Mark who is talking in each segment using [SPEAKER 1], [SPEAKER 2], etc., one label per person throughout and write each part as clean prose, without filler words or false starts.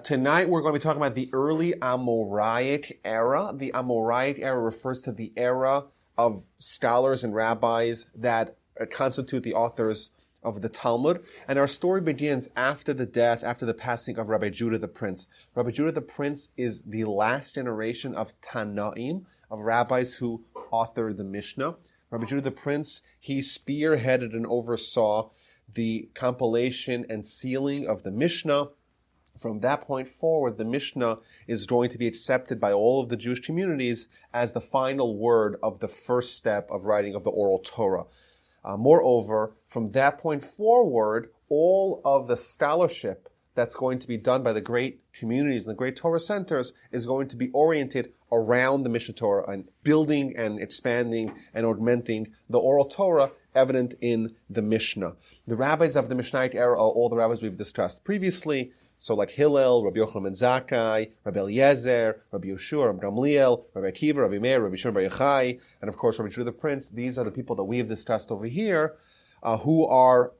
[SPEAKER 1] Tonight we're going to be talking about the early Amoraic era. The Amoraic era refers to the era of scholars and rabbis that constitute the authors of the Talmud. And our story begins after the passing of Rabbi Judah the Prince. Rabbi Judah the Prince is the last generation of Tanaim, of rabbis who authored the Mishnah. Rabbi Judah the Prince, he spearheaded and oversaw the compilation and sealing of the Mishnah. From that point forward, the Mishnah is going to be accepted by all of the Jewish communities as the final word of the first step of writing of the oral Torah. Moreover, from that point forward, all of the scholarship that's going to be done by the great communities and the great Torah centers is going to be oriented around the Mishnah Torah and building and expanding and augmenting the oral Torah evident in the Mishnah. The rabbis of the Mishnaic era are all the rabbis we've discussed previously. So like Hillel, Rabbi Yochanan ben Zakkai, Rabbi Eliezer, Rabbi Yoshua, Rabbi Gamliel, Rabbi Akiva, Rabbi Meir, Rabbi Shimon bar Yochai, and of course Rabbi Judah the Prince. These are the people that we have discussed over here, who are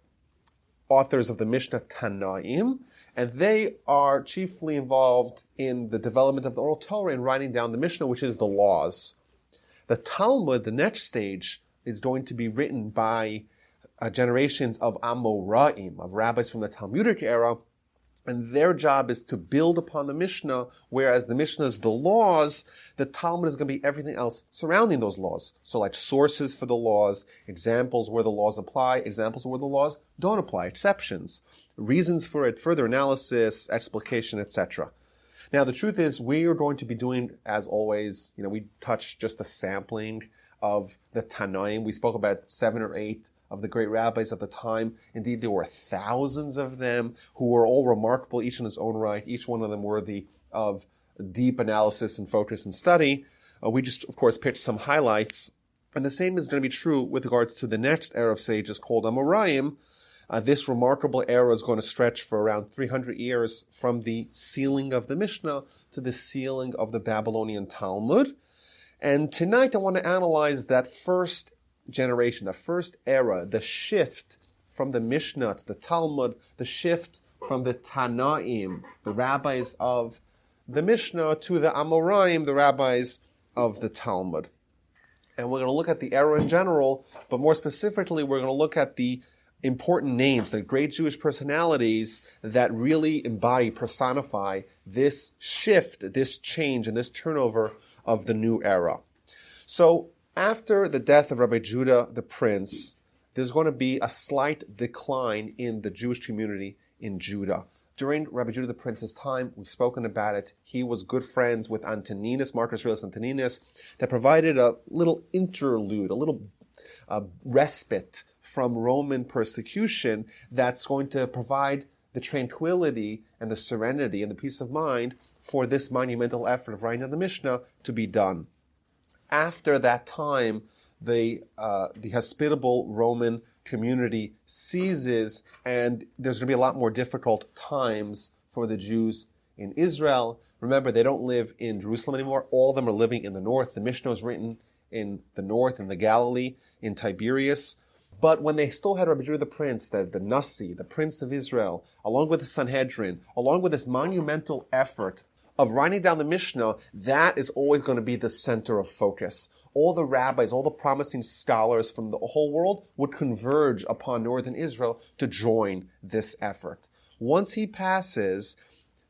[SPEAKER 1] authors of the Mishnah Tanaim, and they are chiefly involved in the development of the oral Torah and writing down the Mishnah, which is the laws. The Talmud, the next stage, is going to be written by generations of Amoraim, of rabbis from the Talmudic era, and their job is to build upon the Mishnah, whereas the Mishnah is the laws, the Talmud is going to be everything else surrounding those laws. So like sources for the laws, examples where the laws apply, examples where the laws don't apply, exceptions, reasons for it, further analysis, explication, etc. Now the truth is we are going to be doing, as always, we touched just a sampling of the Tanaim. We spoke about 7 or 8 of the great rabbis of the time. Indeed, there were thousands of them who were all remarkable, each in his own right, each one of them worthy of deep analysis and focus and study. We just, of course, picked some highlights. And the same is going to be true with regards to the next era of sages called Amoraim. This remarkable era is going to stretch for around 300 years from the sealing of the Mishnah to the sealing of the Babylonian Talmud. And tonight I want to analyze that first generation, the first era, the shift from the Mishnah to the Talmud, the shift from the Tanaim, the rabbis of the Mishnah, to the Amoraim, the rabbis of the Talmud. And we're going to look at the era in general, but more specifically, we're going to look at the important names, the great Jewish personalities that really embody, personify this shift, this change, and this turnover of the new era. So, after the death of Rabbi Judah the Prince, there's going to be a slight decline in the Jewish community in Judah. During Rabbi Judah the Prince's time, we've spoken about it, he was good friends with Antoninus, Marcus Aurelius Antoninus, that provided a little interlude, a little respite from Roman persecution that's going to provide the tranquility and the serenity and the peace of mind for this monumental effort of writing down the Mishnah to be done. After that time, the hospitable Roman community ceases, and there's going to be a lot more difficult times for the Jews in Israel. Remember, they don't live in Jerusalem anymore. All of them are living in the north. The Mishnah is written in the north, in the Galilee, in Tiberias. But when they still had Rabbi Judah the Prince, the Nasi, the Prince of Israel, along with the Sanhedrin, along with this monumental effort of writing down the Mishnah, that is always going to be the center of focus. All the rabbis, all the promising scholars from the whole world would converge upon northern Israel to join this effort. Once he passes,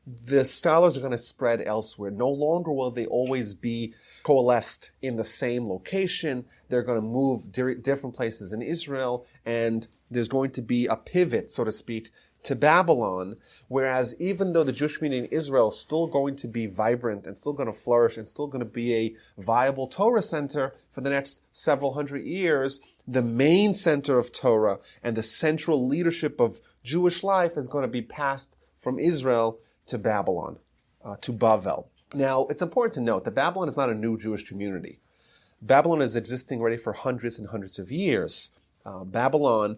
[SPEAKER 1] the scholars are going to spread elsewhere. No longer will they always be coalesced in the same location. They're going to move different places in Israel, and there's going to be a pivot, so to speak, to Babylon, whereas even though the Jewish community in Israel is still going to be vibrant and still going to flourish and still going to be a viable Torah center for the next several hundred years, the main center of Torah and the central leadership of Jewish life is going to be passed from Israel to Babylon, to Bavel. Now, it's important to note that Babylon is not a new Jewish community. Babylon is existing already for hundreds and hundreds of years. Babylon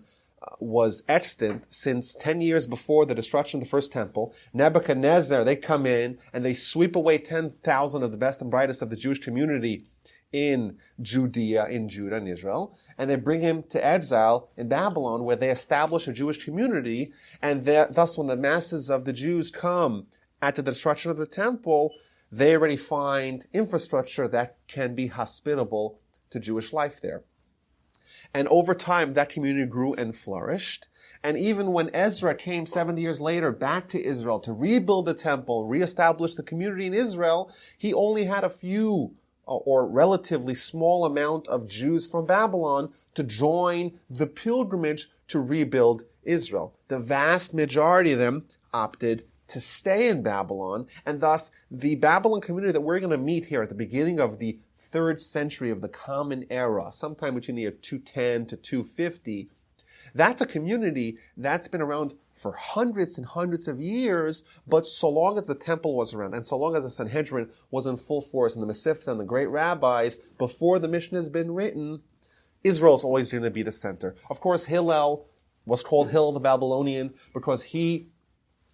[SPEAKER 1] was extant since 10 years before the destruction of the first temple. Nebuchadnezzar, they come in and they sweep away 10,000 of the best and brightest of the Jewish community in Judea, in Judah, in Israel, and they bring him to exile in Babylon, where they establish a Jewish community, and thus when the masses of the Jews come after the destruction of the temple, they already find infrastructure that can be hospitable to Jewish life there. And over time, that community grew and flourished. And even when Ezra came 70 years later back to Israel to rebuild the temple, reestablish the community in Israel, he only had a few or relatively small amount of Jews from Babylon to join the pilgrimage to rebuild Israel. The vast majority of them opted to stay in Babylon, and thus the Babylon community that we're going to meet here at the beginning of the 3rd century of the Common Era, sometime between the year 210 to 250, that's a community that's been around for hundreds and hundreds of years, but so long as the temple was around, and so long as the Sanhedrin was in full force, and the Masifta and the great rabbis, before the Mishnah has been written, Israel's always going to be the center. Of course, Hillel was called Hillel the Babylonian because he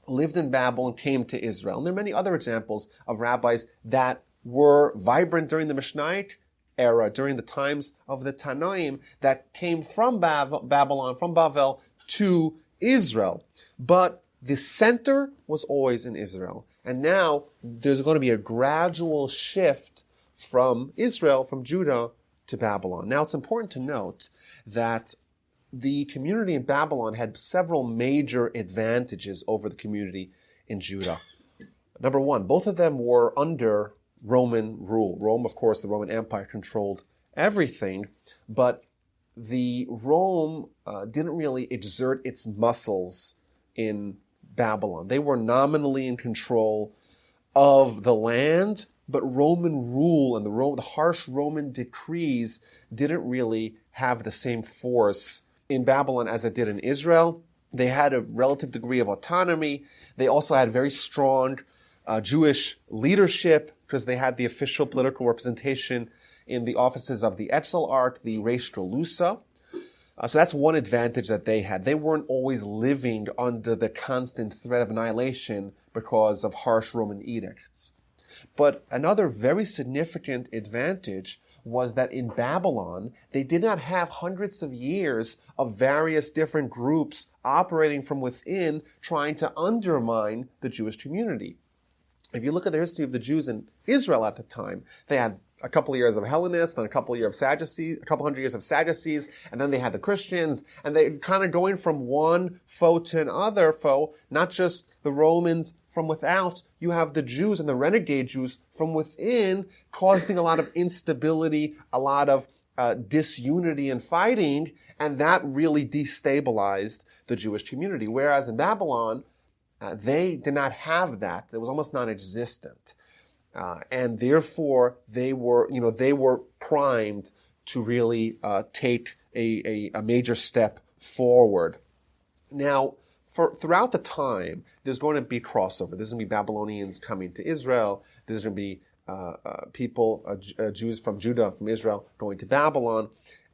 [SPEAKER 1] lived in Babel and came to Israel. And there are many other examples of rabbis that were vibrant during the Mishnaic era, during the times of the Tanaim, that came from Babylon, from Bavel, to Israel. But the center was always in Israel. And now there's going to be a gradual shift from Israel, from Judah, to Babylon. Now it's important to note that the community in Babylon had several major advantages over the community in Judah. Number one, both of them were under Roman rule. Rome, of course, the Roman Empire controlled everything, but the Rome didn't really exert its muscles in Babylon. They were nominally in control of the land, but Roman rule and the harsh Roman decrees didn't really have the same force in Babylon as it did in Israel. They had a relative degree of autonomy. They also had very strong Jewish leadership because they had the official political representation in the offices of the Etzelarch, the Reish Lakish. So that's one advantage that they had. They weren't always living under the constant threat of annihilation because of harsh Roman edicts. But another very significant advantage was that in Babylon, they did not have hundreds of years of various different groups operating from within, trying to undermine the Jewish community. If you look at the history of the Jews in Israel at the time, they had a couple of years of Hellenists, then a couple hundred years of Sadducees, and then they had the Christians, and they kind of going from one foe to another foe, not just the Romans from without. You have the Jews and the renegade Jews from within, causing a lot of instability, a lot of disunity and fighting, and that really destabilized the Jewish community. Whereas in Babylon, they did not have that. It was almost non-existent. And therefore, they were primed to really take a major step forward. Now, throughout the time, there's going to be crossover. There's going to be Babylonians coming to Israel. There's going to be Jews from Judah, from Israel, going to Babylon.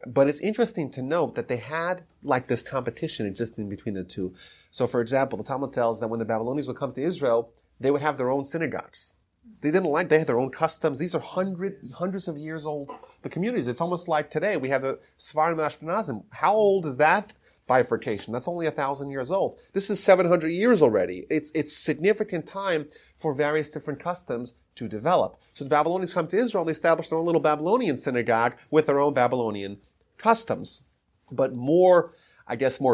[SPEAKER 1] But it's interesting to note that they had like this competition existing between the two. So, for example, the Talmud tells that when the Babylonians would come to Israel, they would have their own synagogues. They had their own customs. These are hundreds of years old, the communities. It's almost like today we have the Sfarim and Ashkenazim. How old is that bifurcation? That's only 1,000 years old. This is 700 years already. It's significant time for various different customs to develop. So the Babylonians come to Israel, they establish their own little Babylonian synagogue with their own Babylonian customs. But more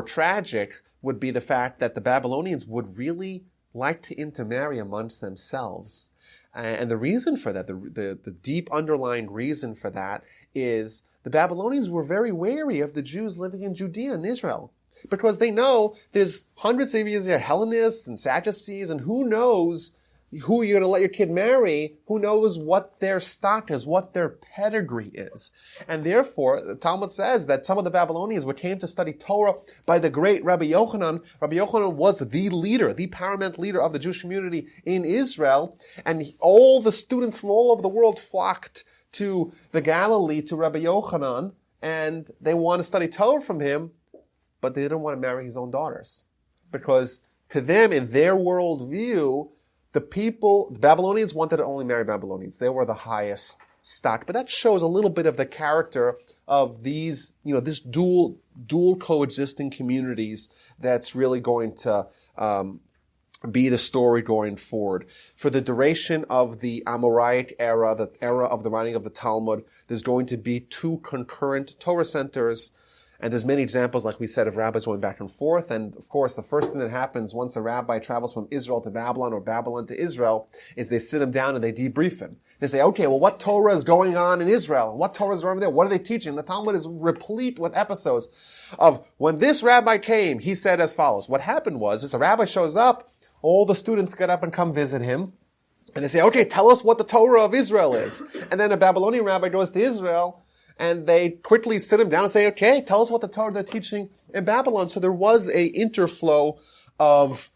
[SPEAKER 1] tragic would be the fact that the Babylonians would really like to intermarry amongst themselves. And the reason for that, the deep underlying reason for that, is the Babylonians were very wary of the Jews living in Judea and Israel. Because they know there's hundreds of years of Hellenists and Sadducees, and who knows who you're going to let your kid marry, who knows what their stock is, what their pedigree is. And therefore, the Talmud says that some of the Babylonians who came to study Torah by the great Rabbi Yochanan was the leader, the paramount leader of the Jewish community in Israel, and all the students from all over the world flocked to the Galilee, to Rabbi Yochanan, and they want to study Torah from him, but they didn't want to marry his own daughters. Because to them, in their worldview, the Babylonians wanted to only marry Babylonians. They were the highest stock. But that shows a little bit of the character of these, this dual coexisting communities that's really going to be the story going forward. For the duration of the Amoraic era, the era of the writing of the Talmud, there's going to be 2 concurrent Torah centers. And there's many examples, like we said, of rabbis going back and forth. And of course, the first thing that happens once a rabbi travels from Israel to Babylon or Babylon to Israel is they sit him down and they debrief him. They say, okay, well, what Torah is going on in Israel? What Torah is over there? What are they teaching? The Talmud is replete with episodes of when this rabbi came, he said as follows. What happened was, this a rabbi shows up, all the students get up and come visit him. And they say, okay, tell us what the Torah of Israel is. And then a Babylonian rabbi goes to Israel, and they quickly sit him down and say, okay, tell us what the Torah they're teaching in Babylon. So there was a interflow of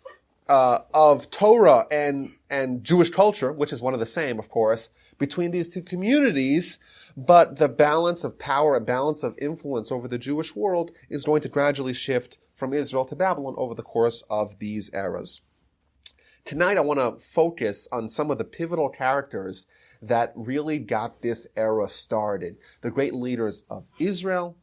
[SPEAKER 1] Torah and Jewish culture, which is one of the same, of course, between these 2 communities. But the balance of power and balance of influence over the Jewish world is going to gradually shift from Israel to Babylon over the course of these eras. Tonight I want to focus on some of the pivotal characters that really got this era started. The great leaders of Israel,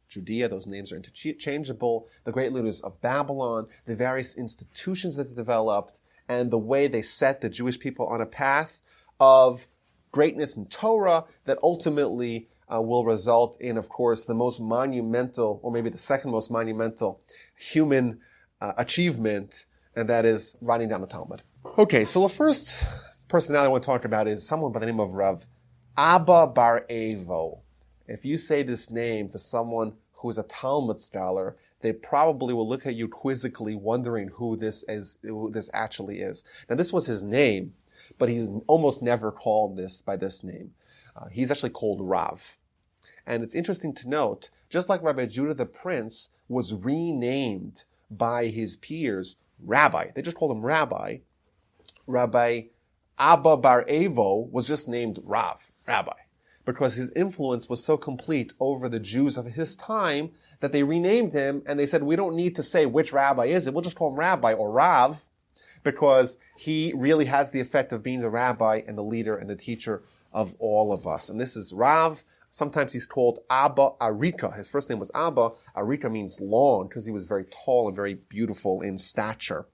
[SPEAKER 1] Judea, those names are interchangeable, the great leaders of Babylon, the various institutions that they developed, and the way they set the Jewish people on a path of greatness in Torah that ultimately will result in, of course, the most monumental, or maybe the second most monumental human achievement, and that is writing down the Talmud. Okay, so the first personality I want to talk about is someone by the name of Rav Abba Bar Evo. If you say this name to someone who is a Talmud scholar, they probably will look at you quizzically, wondering who this actually is. Now, this was his name, but he's almost never called this by this name. He's actually called Rav. And it's interesting to note, just like Rabbi Judah the Prince was renamed by his peers Rabbi, they just called him Rabbi, Rabbi Abba Bar Evo was just named Rav, Rabbi, because his influence was so complete over the Jews of his time that they renamed him, and they said, we don't need to say which rabbi is it, we'll just call him Rabbi or Rav, because he really has the effect of being the rabbi and the leader and the teacher of all of us. And this is Rav. Sometimes he's called Abba Arika. His first name was Abba. Arika means long, because he was very tall and very beautiful in stature.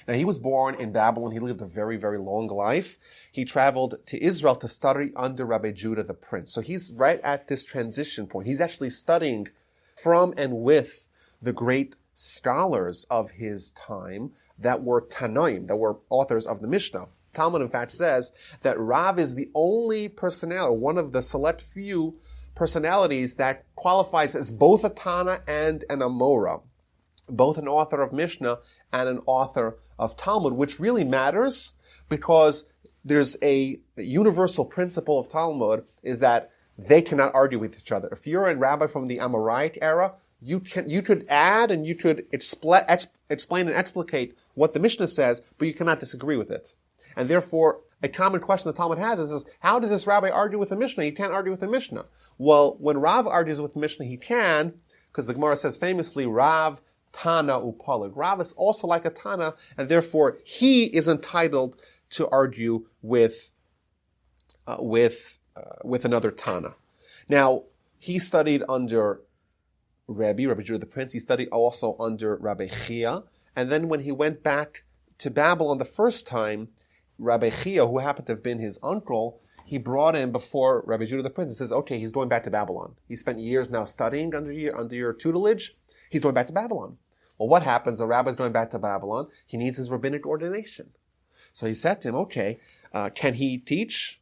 [SPEAKER 1] Now, he was born in Babylon. He lived a very, very long life. He traveled to Israel to study under Rabbi Judah the Prince. So he's right at this transition point. He's actually studying from and with the great scholars of his time that were Tanaim, that were authors of the Mishnah. Talmud, in fact, says that Rav is the only personality, one of the select few personalities that qualifies as both a Tana and an Amoraim, both an author of Mishnah and an author of Talmud, which really matters because there's a universal principle of Talmud is that they cannot argue with each other. If you're a rabbi from the Amoraic era, you could add and you could explain and explicate what the Mishnah says, but you cannot disagree with it. And therefore, a common question the Talmud has is how does this rabbi argue with the Mishnah? He can't argue with the Mishnah. Well, when Rav argues with the Mishnah, he can, because the Gemara says famously, Rav Tana Upalig. Rav is also like a Tana, and therefore he is entitled to argue with another Tana. Now, he studied under Rabbi Judah the Prince. He studied also under Rabbi Chia, and then when he went back to Babylon the first time, Rabbi Chia, who happened to have been his uncle, he brought him before Rabbi Judah the Prince and says, okay, he's going back to Babylon. He spent years now studying under your tutelage. He's going back to Babylon. Well, what happens? A rabbi's going back to Babylon. He needs his rabbinic ordination. So he said to him, okay, can he teach?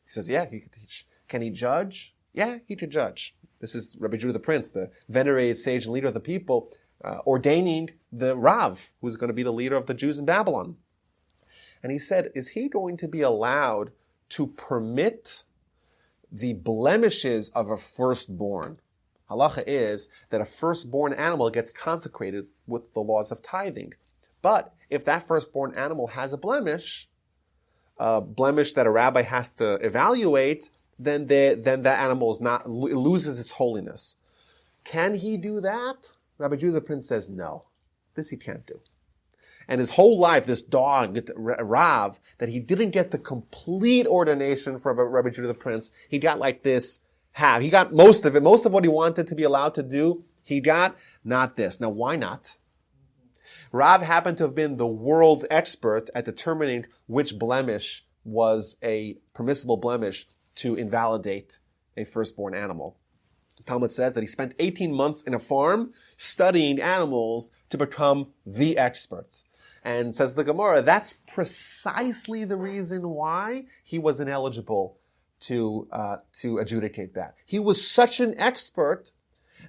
[SPEAKER 1] He says, yeah, he can teach. Can he judge? Yeah, he could judge. This is Rabbi Judah the Prince, the venerated sage and leader of the people, ordaining the Rav, who's going to be the leader of the Jews in Babylon. And he said, is he going to be allowed to permit the blemishes of a firstborn? Halacha is that a firstborn animal gets consecrated with the laws of tithing. But if that firstborn animal has a blemish that a rabbi has to evaluate, then that animal loses its holiness. Can he do that? Rabbi Judah the Prince says no. This he can't do. And his whole life, this dog, Rav, that he didn't get the complete ordination from Rabbi Judah the Prince, he got like this half. He got most of it. Most of what he wanted to be allowed to do, he got not this. Now, why not? Rav happened to have been the world's expert at determining which blemish was a permissible blemish to invalidate a firstborn animal. Talmud says that he spent 18 months in a farm studying animals to become the expert. And says the Gemara, that's precisely the reason why he was ineligible to adjudicate that. He was such an expert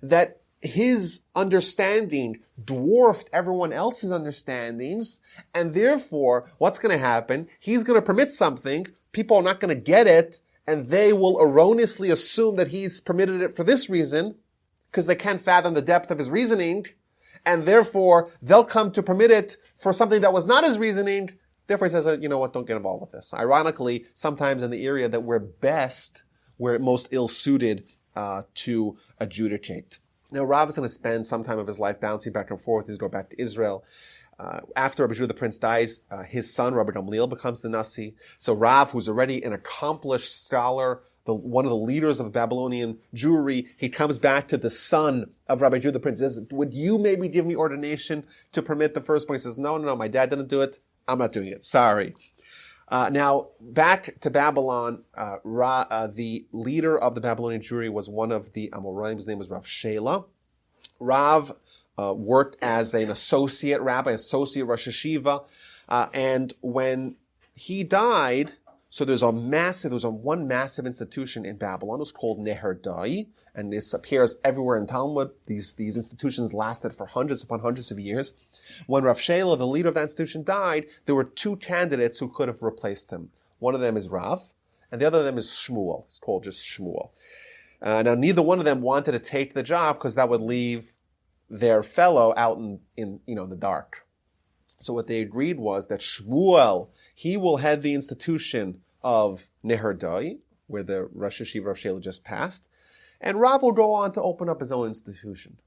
[SPEAKER 1] that his understanding dwarfed everyone else's understandings, and therefore, what's going to happen? He's going to permit something, people are not going to get it, and they will erroneously assume that he's permitted it for this reason, because they can't fathom the depth of his reasoning, and therefore, they'll come to permit it for something that was not his reasoning. Therefore, he says, you know what, don't get involved with this. Ironically, sometimes in the area that we're most ill-suited to adjudicate. Now, Rav is going to spend some time of his life bouncing back and forth. He's going back to Israel. After Rabbi Judah the Prince dies, his son, Rabbi Gamliel, becomes the Nasi. So Rav, who's already an accomplished scholar, one of the leaders of Babylonian Jewry, he comes back to the son of Rabbi Judah the Prince. He says, would you maybe give me ordination to permit the firstborn? He says, no, my dad didn't do it. I'm not doing it. Sorry. Now, back to Babylon, the leader of the Babylonian Jewry was one of the Amoraim. His name was Rav Shela. Rav worked as an associate rabbi, associate Rosh Hashiva, and when he died, so there was one massive institution in Babylon. It was called Neher Dai, and this appears everywhere in Talmud. These institutions lasted for hundreds upon hundreds of years. When Rav Shela, the leader of that institution, died, there were two candidates who could have replaced him. One of them is Rav, and the other of them is Shmuel. It's called just Shmuel. Now, neither one of them wanted to take the job because that would leave their fellow out in the dark. So what they agreed was that Shmuel, he will head the institution of Neher Dai, where the Rosh Hashiva Rav Shela just passed, and Rav will go on to open up his own institution.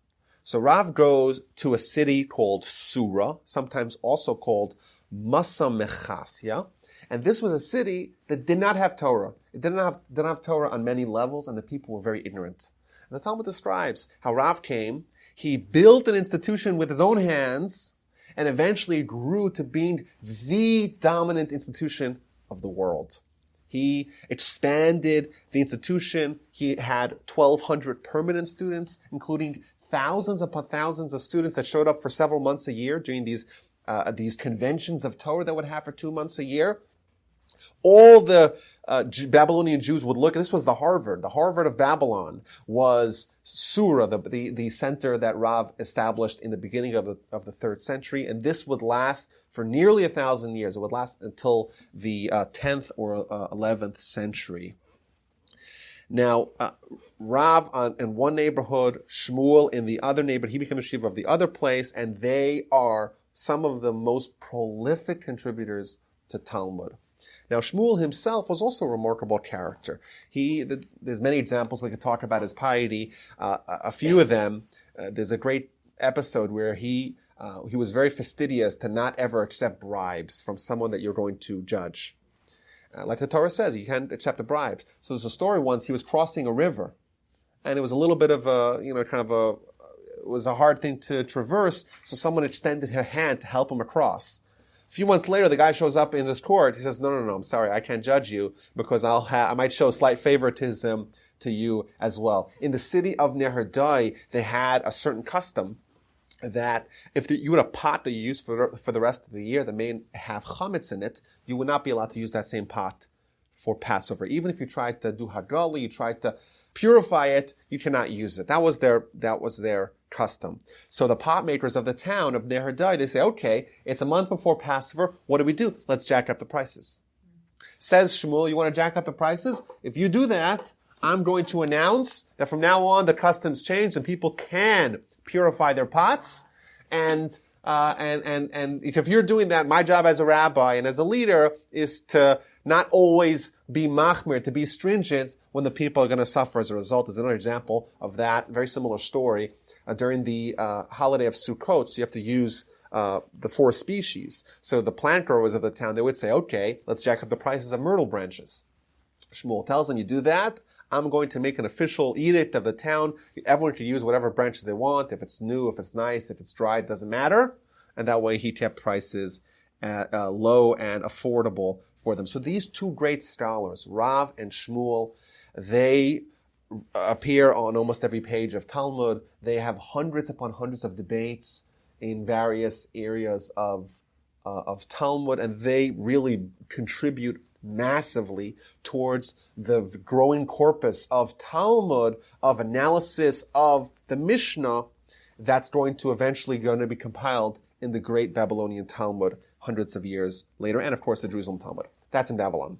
[SPEAKER 1] So Rav goes to a city called Sura, sometimes also called Masa Mechasya, and this was a city that did not have Torah. It didn't have Torah on many levels, and the people were very ignorant. And the Talmud describes how Rav came, he built an institution with his own hands, and eventually grew to being the dominant institution of the world. He expanded the institution. He had 1,200 permanent students, including thousands upon thousands of students that showed up for several months a year during these conventions of Torah that would have for 2 months a year. All the Babylonian Jews would look. This was the Harvard. The Harvard of Babylon was Sura, the center that Rav established in the beginning of the 3rd century, and this would last for nearly 1,000 years. It would last until the 10th or 11th century. Now, Rav in one neighborhood, Shmuel in the other neighborhood. He became a shiva of the other place, and they are some of the most prolific contributors to Talmud. Now, Shmuel himself was also a remarkable character. There's many examples we could talk about his piety. A few of them, there's a great episode where he was very fastidious to not ever accept bribes from someone that you're going to judge. Like the Torah says, you can't accept a bribe. So there's a story once, he was crossing a river, and it was a little bit of it was a hard thing to traverse, so someone extended her hand to help him across. A few months later, the guy shows up in this court. He says, no, I'm sorry, I can't judge you because I might show slight favoritism to you as well. In the city of Neher Dai, they had a certain custom that if you had a pot that you used for the rest of the year that may have chametz in it, you would not be allowed to use that same pot for Passover. Even if you tried to do hagala, you tried to purify it, you cannot use it. That was their custom. So the pot makers of the town of Neher Dai, they say, okay, it's a month before Passover. What do? Let's jack up the prices. Says Shmuel, you want to jack up the prices? If you do that, I'm going to announce that from now on the customs change and people can purify their pots. And if you're doing that, my job as a rabbi and as a leader is to not always be machmir, to be stringent when the people are going to suffer as a result. There's another example of that, very similar story. During the holiday of Sukkot, so you have to use the 4 species. So the plant growers of the town, they would say, okay, let's jack up the prices of myrtle branches. Shmuel tells them, you do that, I'm going to make an official edict of the town. Everyone can use whatever branches they want. If it's new, if it's nice, if it's dry, it doesn't matter. and that way he kept prices low and affordable for them. So these two great scholars, Rav and Shmuel, they appear on almost every page of Talmud. They have hundreds upon hundreds of debates in various areas of Talmud, and they really contribute massively towards the growing corpus of Talmud, of analysis of the Mishnah that's going to be compiled in the great Babylonian Talmud hundreds of years later, and of course the Jerusalem Talmud. That's in Babylon.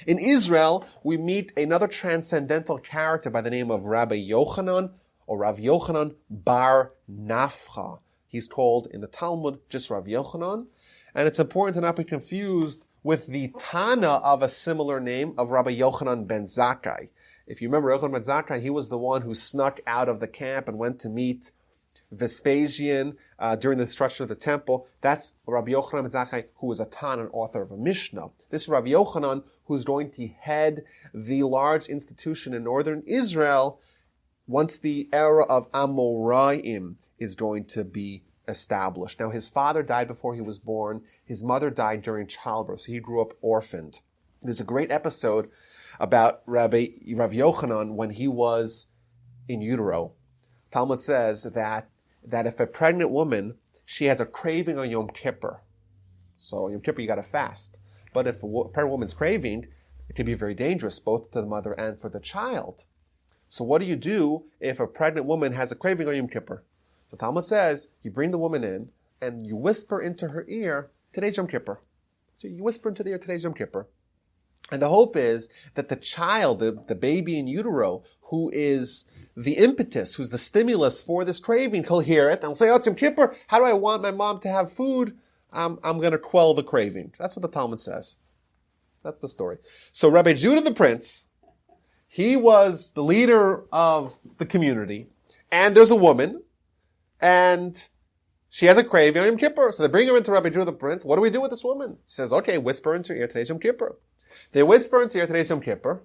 [SPEAKER 1] In Israel, we meet another transcendental character by the name of Rabbi Yochanan, or Rav Yochanan bar Nafcha. He's called in the Talmud just Rav Yochanan, and it's important to not be confused with the Tana of a similar name of Rabbi Yochanan ben Zakkai. If you remember Yochanan ben Zakkai, he was the one who snuck out of the camp and went to meet Vespasian during the destruction of the temple. That's Rabbi Yochanan ben Zakkai, who was a Tana, an author of a Mishnah. This is Rabbi Yochanan, who's going to head the large institution in northern Israel once the era of Amoraim is going to be established. Now, his father died before he was born. His mother died during childbirth, so he grew up orphaned. There's a great episode about Rav Yochanan when he was in utero. Talmud says that if a pregnant woman, she has a craving on Yom Kippur. So on Yom Kippur, you got to fast. But if a pregnant woman's craving, it can be very dangerous, both to the mother and for the child. So what do you do if a pregnant woman has a craving on Yom Kippur? So Talmud says, you bring the woman in, and you whisper into her ear, today's Yom Kippur. So you whisper into the ear, today's Yom Kippur. And the hope is that the child, the baby in utero, who is the impetus, who's the stimulus for this craving, he'll hear it and say, oh, it's Yom Kippur. How do I want my mom to have food? I'm going to quell the craving. That's what the Talmud says. That's the story. So Rabbi Judah the Prince, he was the leader of the community, and there's a woman, and she has a craving on Yom Kippur. So they bring her into Rabbi Judah the Prince. What do we do with this woman? She says, okay, whisper into her ear, today's Yom Kippur. They whisper into her, today's Yom Kippur,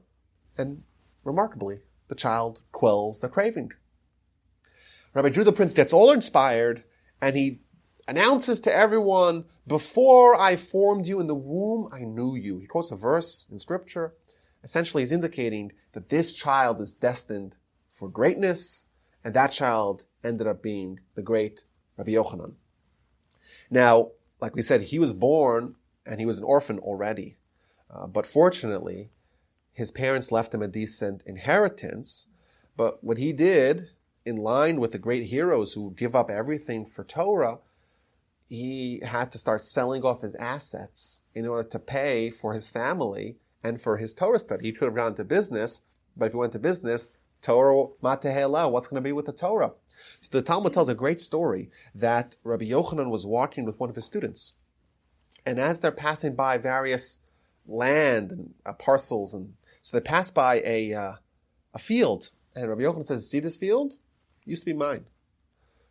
[SPEAKER 1] and remarkably, the child quells the craving. Rabbi Judah the Prince gets all inspired, and he announces to everyone, before I formed you in the womb, I knew you. He quotes a verse in Scripture. Essentially, he's indicating that this child is destined for greatness, and that child ended up being the great Rabbi Yochanan. Now, like we said, he was born, and he was an orphan already. But fortunately, his parents left him a decent inheritance. But what he did, in line with the great heroes who give up everything for Torah, he had to start selling off his assets in order to pay for his family and for his Torah study. He could have gone into business, but if he went to business, Torah matehela, what's going to be with the Torah? So the Talmud tells a great story that Rabbi Yochanan was walking with one of his students. And as they're passing by various land and parcels, and so they pass by a field, and Rabbi Yochanan says, see this field? It used to be mine.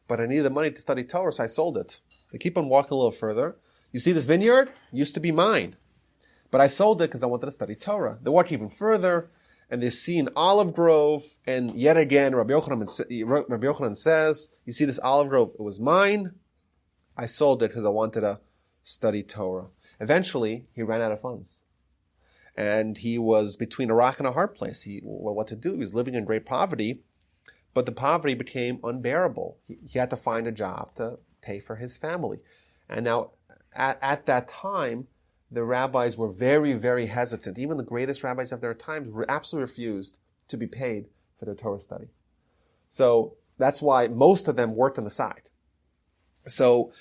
[SPEAKER 1] But I needed the money to study Torah, so I sold it. They keep on walking a little further. You see this vineyard? It used to be mine. But I sold it because I wanted to study Torah. They walk even further, and they see an olive grove, and yet again, Rabbi Yochanan says, you see this olive grove? It was mine. I sold it because I wanted to study Torah. Eventually, he ran out of funds. And he was between a rock and a hard place. What to do? He was living in great poverty, but the poverty became unbearable. He had to find a job to pay for his family. And now, at that time, the rabbis were very, very hesitant. Even the greatest rabbis of their times absolutely refused to be paid for their Torah study. So that's why most of them worked on the side. So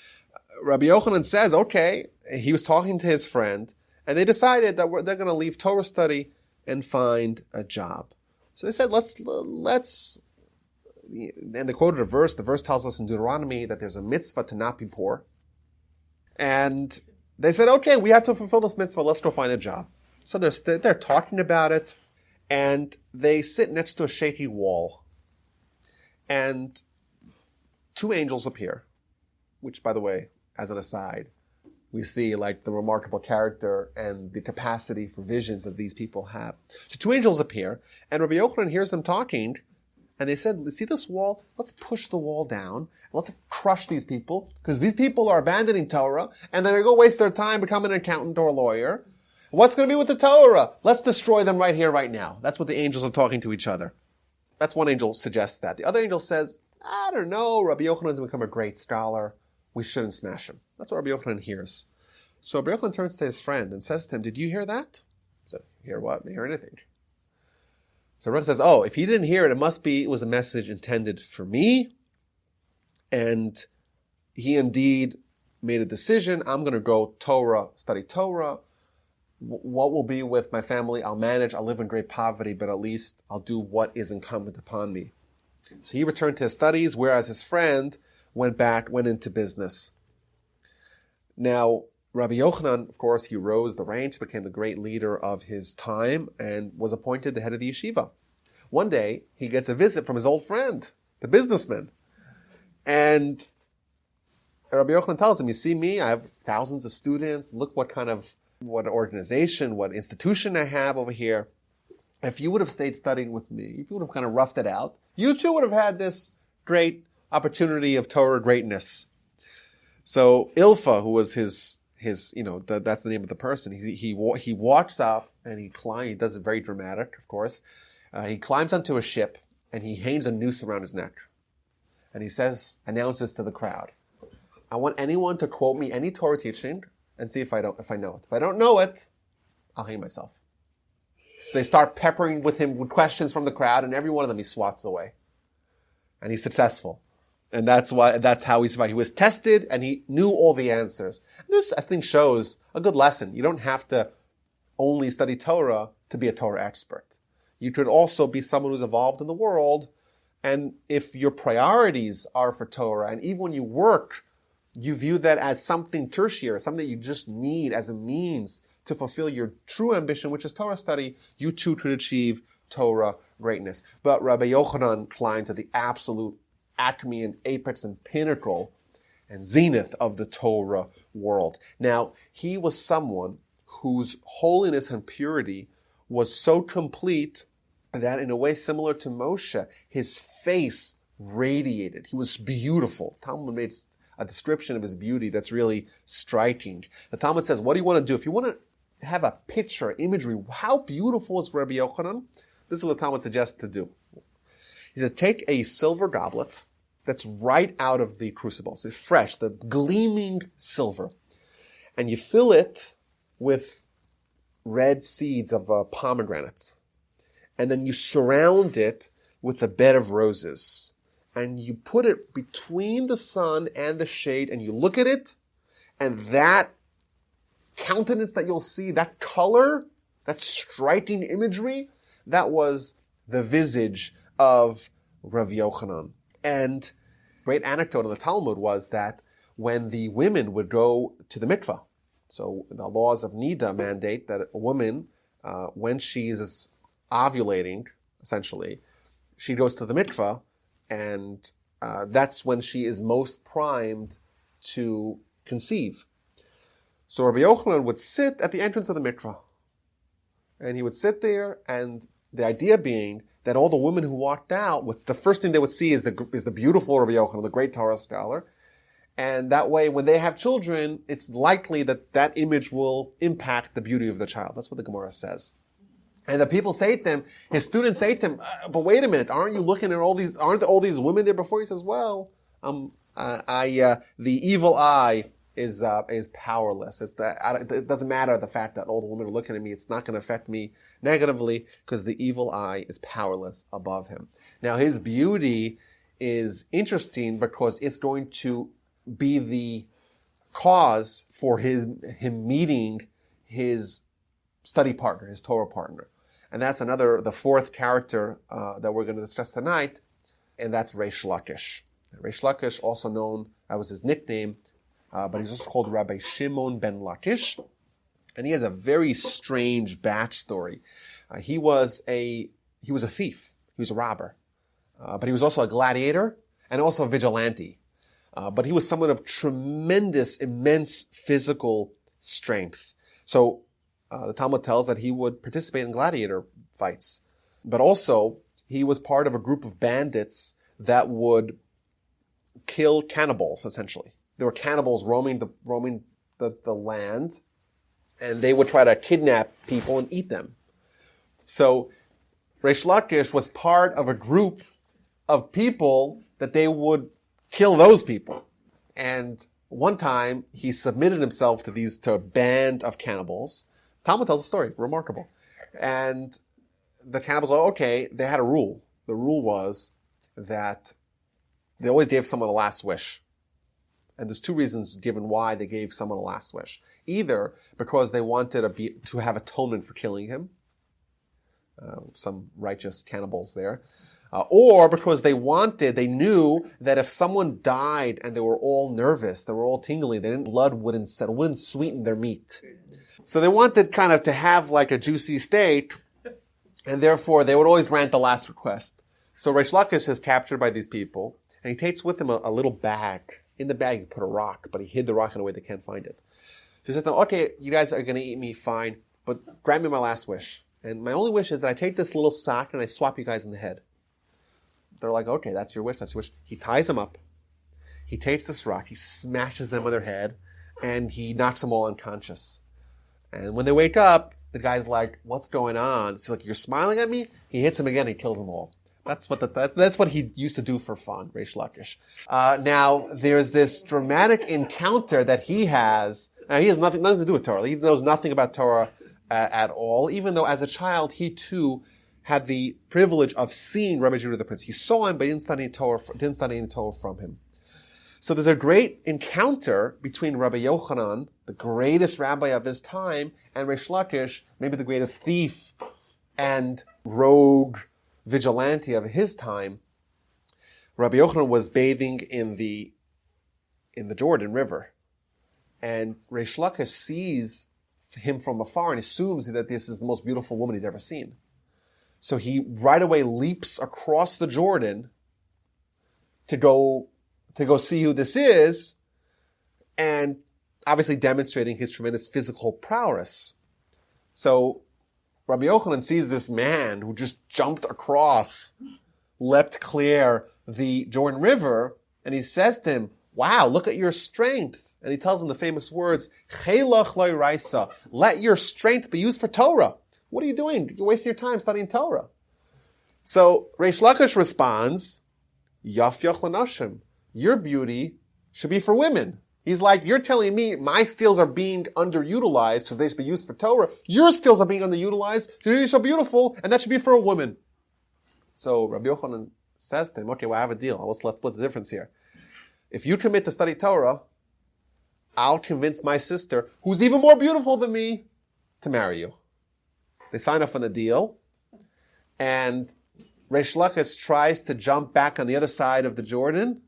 [SPEAKER 1] Rabbi Yochanan says, okay, he was talking to his friend, and they decided that they're going to leave Torah study and find a job. So they said, let's, and they quoted a verse. The verse tells us in Deuteronomy that there's a mitzvah to not be poor. And they said, okay, we have to fulfill this mitzvah. Let's go find a job. So they're talking about it, and they sit next to a shaky wall. And two angels appear, which, by the way, as an aside, we see like the remarkable character and the capacity for visions that these people have. So two angels appear, and Rabbi Yochanan hears them talking, And they said, see this wall? Let's push the wall down. And let's crush these people, because these people are abandoning Torah, and they're going to go waste their time becoming an accountant or a lawyer. What's going to be with the Torah? Let's destroy them right here, right now. That's what the angels are talking to each other. That's one angel suggests that. The other angel says, I don't know, Rabbi Yochanan's become a great scholar. We shouldn't smash him. That's what Rabbi Yochanan hears. So Rabbi Yochanan turns to his friend and says to him, did you hear that? He said, hear what? I didn't hear anything. So Rabbi says, oh, if he didn't hear it, it was a message intended for me. And he indeed made a decision. I'm going to go study Torah. What will be with my family? I'll manage. I'll live in great poverty, but at least I'll do what is incumbent upon me. So he returned to his studies, whereas his friend went into business. Now, Rabbi Yochanan, of course, he rose the ranks, became the great leader of his time, and was appointed the head of the yeshiva. One day, he gets a visit from his old friend, the businessman. And Rabbi Yochanan tells him, you see me, I have thousands of students. Look what organization, what institution I have over here. If you would have stayed studying with me, if you would have kind of roughed it out, you too would have had this great opportunity of Torah greatness. So Ilfa, who was his that's the name of the person. He walks up and he climbs. He does it very dramatic, of course. He climbs onto a ship and he hangs a noose around his neck. And he announces to the crowd, I want anyone to quote me any Torah teaching and see if I know it. If I don't know it, I'll hang myself. So they start peppering him with questions from the crowd, and every one of them he swats away. And he's successful. And that's how he survived. He was tested and he knew all the answers. This, I think, shows a good lesson. You don't have to only study Torah to be a Torah expert. You could also be someone who's evolved in the world, and if your priorities are for Torah, and even when you work, you view that as something tertiary, something that you just need as a means to fulfill your true ambition, which is Torah study, you too could achieve Torah greatness. But Rabbi Yochanan climbed to the absolute acme and apex and pinnacle and zenith of the Torah world. Now, he was someone whose holiness and purity was so complete that, in a way similar to Moshe, his face radiated. He was beautiful. Talmud made a description of his beauty that's really striking. The Talmud says, what do you want to do? If you want to have a picture, imagery, how beautiful is Rabbi Yochanan? This is what the Talmud suggests to do. He says, take a silver goblet that's right out of the crucible. So it's fresh, the gleaming silver. And you fill it with red seeds of pomegranates. And then you surround it with a bed of roses. And you put it between the sun and the shade, and you look at it, and that countenance that you'll see, that color, that striking imagery, that was the visage of Rav Yochanan. And great anecdote in the Talmud was that when the women would go to the mikvah, so the laws of Nida mandate that a woman, when she is ovulating, essentially, she goes to the mikvah, and that's when she is most primed to conceive. So Rabbi Yochanan would sit at the entrance of the mikvah, and he would sit there, and the idea being that all the women who walked out, the first thing they would see is the beautiful Rabbi Yochanan, the great Torah scholar. And that way, when they have children, it's likely that image will impact the beauty of the child. That's what the Gemara says. And the people say to him, his students say to him, but wait a minute, aren't all these women there before? He says, well, the evil eye is powerless. It doesn't matter the fact that all the women are looking at me. It's not going to affect me negatively because the evil eye is powerless above him. Now, his beauty is interesting because it's going to be the cause for him meeting his study partner, his Torah partner. And that's the fourth character that we're going to discuss tonight, and that's Reish Lakish. Reish Lakish, also known, that was his nickname, but he's also called Rabbi Shimon ben Lakish, and he has a very strange backstory. He was a thief. He was a robber, but he was also a gladiator and also a vigilante. But he was someone of tremendous, immense physical strength. So the Talmud tells that he would participate in gladiator fights, but also he was part of a group of bandits that would kill cannibals, essentially. There were cannibals roaming the land, and they would try to kidnap people and eat them. So Reish Lakish was part of a group of people that they would kill those people. And one time he submitted himself to a band of cannibals. Talmud tells a story, remarkable. And the cannibals are okay. They had a rule. The rule was that they always gave someone a last wish. And there's two reasons given why they gave someone a last wish. Either because they wanted to have atonement for killing him. Some righteous cannibals there. Or because they knew that if someone died and they were all nervous, they were all tingly, blood wouldn't sweeten their meat. So they wanted kind of to have like a juicy steak, and therefore they would always grant the last request. So Reish Lakish is captured by these people, and he takes with him a little bag. In the bag he put a rock, but he hid the rock in a way they can't find it. So he says, "No, okay, you guys are going to eat me, fine, but grant me my last wish. And my only wish is that I take this little sock and I swap you guys in the head." They're like, "Okay, that's your wish, that's your wish." He ties them up. He takes this rock, he smashes them on their head, and he knocks them all unconscious. And when they wake up, the guy's like, "What's going on?" He's like, "You're smiling at me?" He hits them again, he kills them all. That's what he used to do for fun, Reish Lakish. Now, there's this dramatic encounter that he has. Now, he has nothing to do with Torah. He knows nothing about Torah at all, even though as a child, he too had the privilege of seeing Rabbi Judah the Prince. He saw him, but he didn't study any Torah from him. So there's a great encounter between Rabbi Yochanan, the greatest rabbi of his time, and Reish Lakish, maybe the greatest thief and rogue vigilante of his time. Rabbi Yochanan was bathing in the Jordan River, and Reish Lakish sees him from afar and assumes that this is the most beautiful woman he's ever seen. So he right away leaps across the Jordan to go see who this is, and obviously demonstrating his tremendous physical prowess. So Rabbi Yochanan sees this man who just jumped across, leapt clear the Jordan River, and he says to him, "Wow, look at your strength." And he tells him the famous words, "Chelach lo raisa," let your strength be used for Torah. What are you doing? You're wasting your time studying Torah. So Reish Lakish responds, "Yaf yach lanashim," your beauty should be for women. He's like, "You're telling me my skills are being underutilized because they should be used for Torah. Your skills are being underutilized because you're so beautiful, and that should be for a woman." So Rabbi Yochanan says to him, "Okay, well, I have a deal. Let's split the difference here. If you commit to study Torah, I'll convince my sister, who's even more beautiful than me, to marry you." They sign off on the deal, and Reish Lakish tries to jump back on the other side of the Jordan,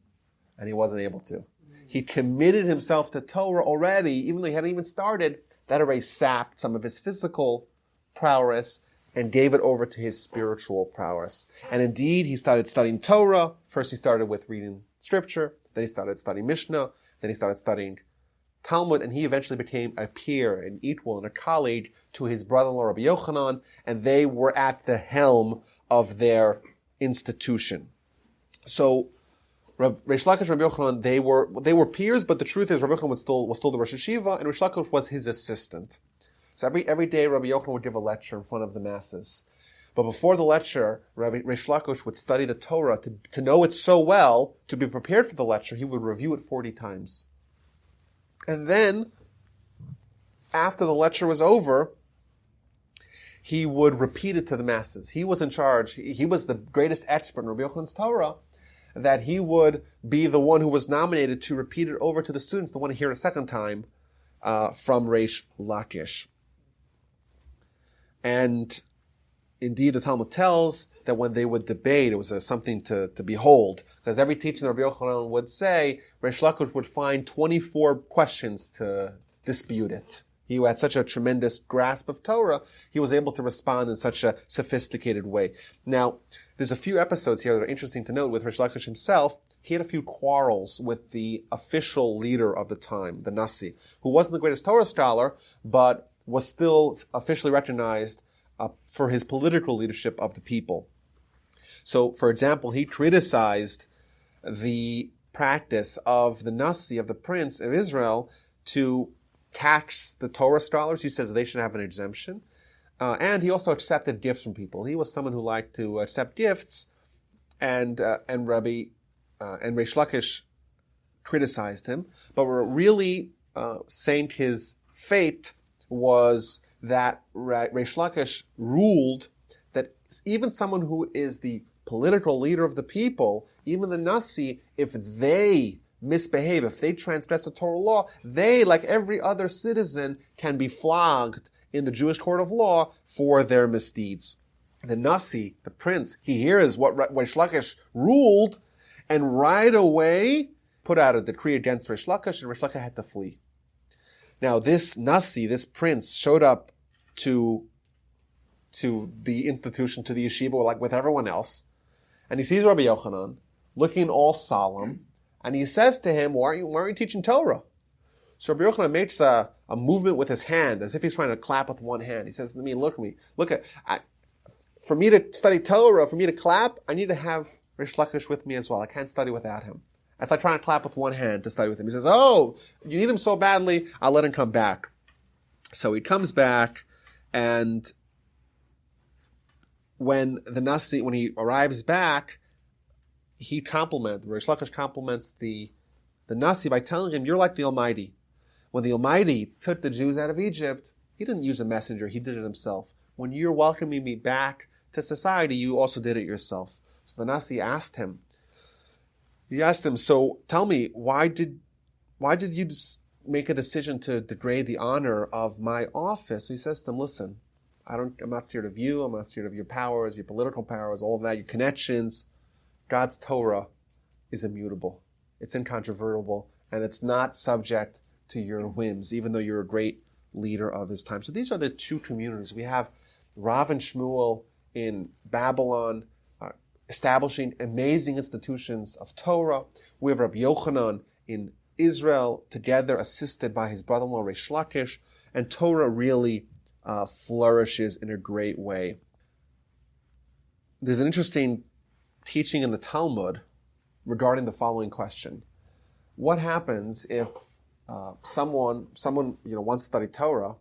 [SPEAKER 1] and he wasn't able to. He committed himself to Torah already, even though he hadn't even started. That already sapped some of his physical prowess and gave it over to his spiritual prowess. And indeed, he started studying Torah. First, he started with reading scripture. Then he started studying Mishnah. Then he started studying Talmud. And he eventually became a peer, an equal, and a colleague to his brother-in-law, Rabbi Yochanan. And they were at the helm of their institution. So Reish Lakish and Rabbi Yochanan, they were peers, but the truth is Rabbi Yochanan was still the Rosh Hashiva, and Reish Lakish was his assistant. So every day Rabbi Yochanan would give a lecture in front of the masses. But before the lecture, Reish Lakish would study the Torah to know it so well, to be prepared for the lecture. He would review it 40 times. And then, after the lecture was over, he would repeat it to the masses. He was in charge. He was the greatest expert in Rabbi Yochanan's Torah, that he would be the one who was nominated to repeat it over to the students, the one to hear it a second time from Reish Lakish. And indeed, the Talmud tells that when they would debate, it was something to behold, because every teaching Rabbi Yochanan would say, Reish Lakish would find 24 questions to dispute it. He had such a tremendous grasp of Torah, he was able to respond in such a sophisticated way. Now, there's a few episodes here that are interesting to note with Reish Lakish himself. He had a few quarrels with the official leader of the time, the Nasi, who wasn't the greatest Torah scholar, but was still officially recognized for his political leadership of the people. So, for example, he criticized the practice of the Nasi, of the prince of Israel, to tax the Torah scholars. He says they should have an exemption. And he also accepted gifts from people. He was someone who liked to accept gifts, and Reish Lakish criticized him. But what really sank his fate was that Reish Lakish ruled that even someone who is the political leader of the people, even the Nasi, if they misbehave, if they transgress the Torah law, they, like every other citizen, can be flogged in the Jewish court of law for their misdeeds. The Nasi, the prince, he hears what Reish Lakish ruled, and right away put out a decree against Reish Lakish, and Reish Lakish had to flee. Now, this Nasi, this prince, showed up to the institution, to the yeshiva, like with everyone else, and he sees Rabbi Yochanan looking all solemn, and he says to him, why aren't you teaching Torah? So Rabbi Yochanan makes a movement with his hand, as if he's trying to clap with one hand. He says to me, look for me to study Torah, for me to clap, I need to have Reish Lakish with me as well. I can't study without him. It's like trying to clap with one hand to study with him. He says, oh, you need him so badly, I'll let him come back. So he comes back, and when he arrives back, Reish Lakish compliments the Nasi by telling him, you're like the Almighty. When the Almighty took the Jews out of Egypt, he didn't use a messenger, he did it himself. When you're welcoming me back to society, you also did it yourself. So the Nasi asked him, so tell me, why did you make a decision to degrade the honor of my office? So he says to them, listen, I'm not scared of you, I'm not scared of your powers, your political powers, all that, your connections. God's Torah is immutable. It's incontrovertible, and it's not subject to your whims, even though you're a great leader of his time. So these are the two communities. We have Rav and Shmuel in Babylon, establishing amazing institutions of Torah. We have Rabbi Yochanan in Israel, together assisted by his brother-in-law Reish Lakish, and Torah really flourishes in a great way. There's an interesting teaching in the Talmud regarding the following question: what happens if someone wants to study Torah,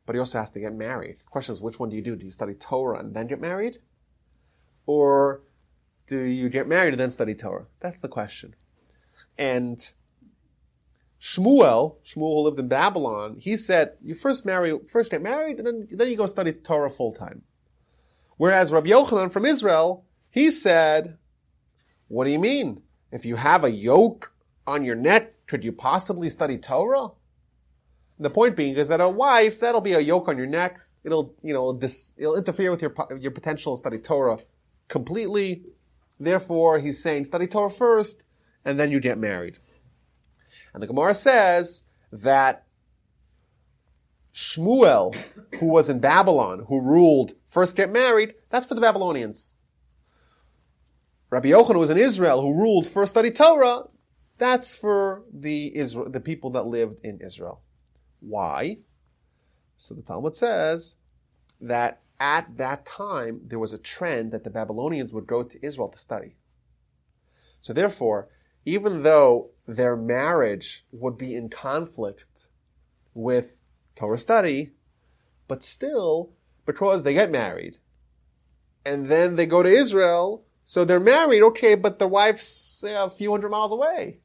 [SPEAKER 1] but he also has to get married? The question is, which one do you do? Do you study Torah and then get married, or do you get married and then study Torah? That's the question. And Shmuel, who lived in Babylon, he said, you first get married, and then you go study Torah full time. Whereas Rabbi Yochanan from Israel, he said, what do you mean? If you have a yoke on your neck, could you possibly study Torah? The point being is that a wife, that'll be a yoke on your neck. It'll interfere with your potential to study Torah completely. Therefore, he's saying study Torah first, and then you get married. And the Gemara says that Shmuel, who was in Babylon, who ruled first get married, that's for the Babylonians. Rabbi Yochanan, who was in Israel, who ruled first study Torah, that's for the people that lived in Israel. Why? So the Talmud says that at that time, there was a trend that the Babylonians would go to Israel to study. So therefore, even though their marriage would be in conflict with Torah study, but still, because they get married, and then they go to Israel, so they're married, okay, but the wife's a few hundred miles away.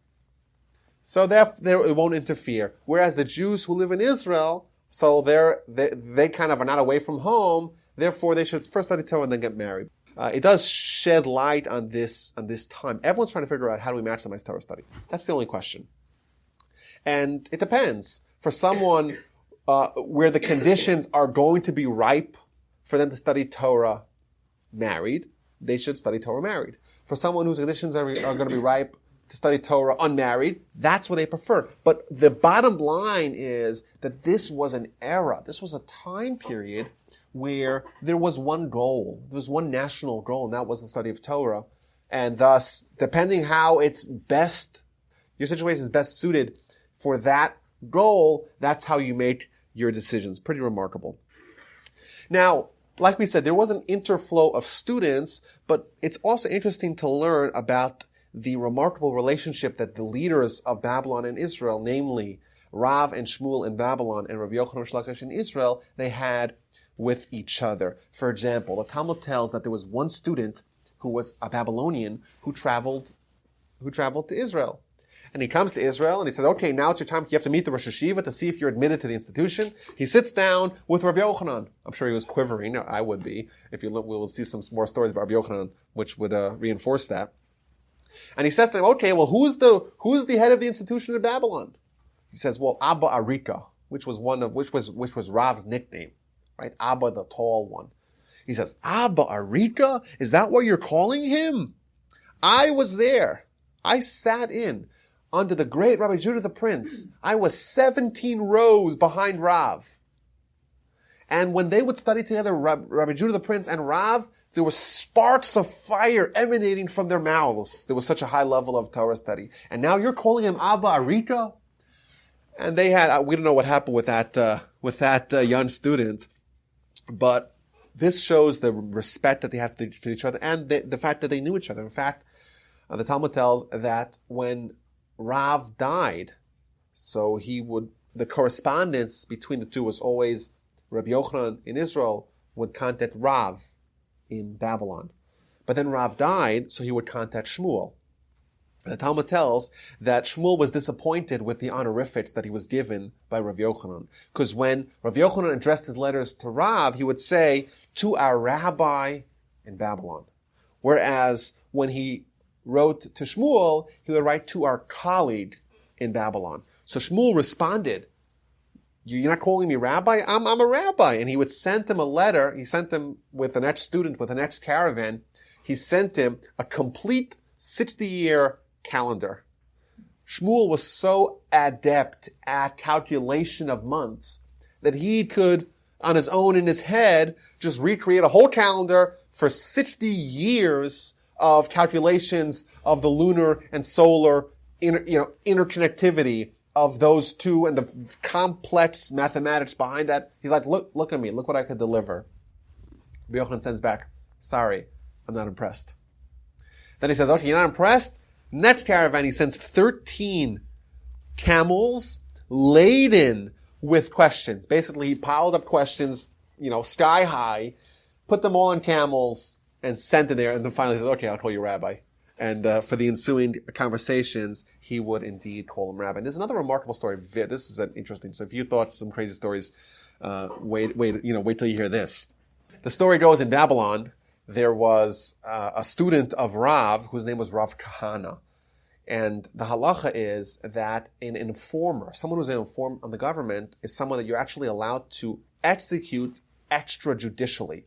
[SPEAKER 1] So it won't interfere. Whereas the Jews who live in Israel, so they kind of are not away from home, therefore they should first study Torah and then get married. It does shed light on this time. Everyone's trying to figure out how do we maximize Torah study. That's the only question. And it depends. For someone where the conditions are going to be ripe for them to study Torah married, they should study Torah married. For someone whose conditions are going to be ripe to study Torah unmarried, that's what they prefer. But the bottom line is that this was an era, this was a time period where there was one goal, there was one national goal, and that was the study of Torah. And thus, depending how it's best, your situation is best suited for that goal, that's how you make your decisions. Pretty remarkable. Now, like we said, there was an interflow of students, but it's also interesting to learn about the remarkable relationship that the leaders of Babylon and Israel, namely Rav and Shmuel in Babylon and Rav Yochanan and Reish Lakish in Israel, they had with each other. For example, the Talmud tells that there was one student who was a Babylonian who traveled to Israel. And he comes to Israel and he says, okay, now it's your time. You have to meet the Rosh Hashiva to see if you're admitted to the institution. He sits down with Rav Yochanan. I'm sure he was quivering. I would be. If you look, we'll see some more stories about Rav Yochanan, which would reinforce that. And he says to him, okay, well, who's the head of the institution in Babylon? He says, well, Abba Arika, which was Rav's nickname, right? Abba, the tall one. He says, Abba Arika? Is that what you're calling him? I was there. I sat in under the great Rabbi Judah the Prince. I was 17 rows behind Rav. And when they would study together, Rabbi Judah the Prince and Rav, there were sparks of fire emanating from their mouths. There was such a high level of Torah study. And now you're calling him Abba Arika? And they had, we don't know what happened with that young student, but this shows the respect that they have for each other and the fact that they knew each other. In fact, the Talmud tells that when Rav died, so the correspondence between the two was always Rabbi Yochanan in Israel would contact Rav in Babylon. But then Rav died, so he would contact Shmuel. The Talmud tells that Shmuel was disappointed with the honorifics that he was given by Rav Yochanan. Because when Rav Yochanan addressed his letters to Rav, he would say, to our rabbi in Babylon. Whereas when he wrote to Shmuel, he would write to our colleague in Babylon. So Shmuel responded, you're not calling me rabbi? I'm a rabbi. And he would send him a letter. He sent him with the next student, with the next caravan. He sent him a complete 60-year calendar. Shmuel was so adept at calculation of months that he could, on his own in his head, just recreate a whole calendar for 60 years of calculations of the lunar and solar interconnectivity of those two and the complex mathematics behind that. He's like, look at me, look what I could deliver. Rav Yochanan sends back, sorry, I'm not impressed. Then he says, okay, you're not impressed? Next caravan, he sends 13 camels laden with questions. Basically, he piled up questions, sky high, put them all on camels, and sent it there, and then finally says, okay, I'll call you rabbi. And for the ensuing conversations, he would indeed call him rabbi. And there's another remarkable story. This is interesting. So if you thought some crazy stories, wait till you hear this. The story goes in Babylon, there was a student of Rav whose name was Rav Kahana. And the halacha is that an informer, someone who's an informer on the government, is someone that you're actually allowed to execute extrajudicially.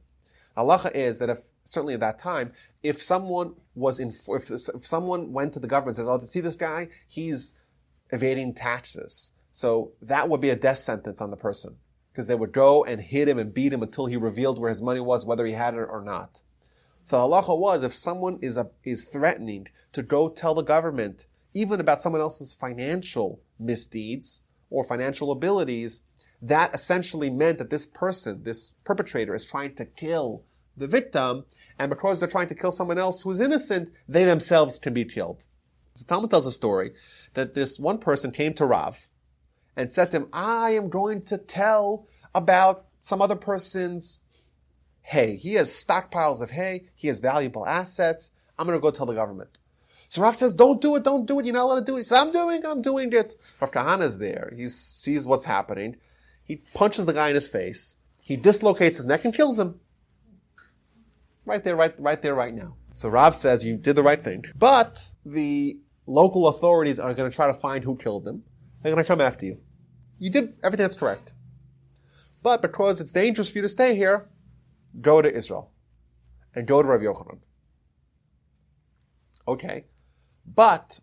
[SPEAKER 1] Halacha is that certainly at that time, if someone if someone went to the government and says, oh, see this guy? He's evading taxes. So that would be a death sentence on the person. Because they would go and hit him and beat him until he revealed where his money was, whether he had it or not. So halacha was, if someone is threatening to go tell the government, even about someone else's financial misdeeds or financial abilities, that essentially meant that this person, this perpetrator, is trying to kill the victim, and because they're trying to kill someone else who's innocent, they themselves can be killed. So Talmud tells a story that this one person came to Rav and said to him, I am going to tell about some other person's hay. He has stockpiles of hay. He has valuable assets. I'm going to go tell the government. So Rav says, don't do it. You're not allowed to do it. He says, I'm doing it. Rav Kahana is there. He sees what's happening. He punches the guy in his face. He dislocates his neck and kills him. Right there, right now. So Rav says, you did the right thing. But the local authorities are going to try to find who killed him. They're going to come after you. You did everything that's correct. But because it's dangerous for you to stay here, go to Israel. And go to Rav Yochanan. Okay. But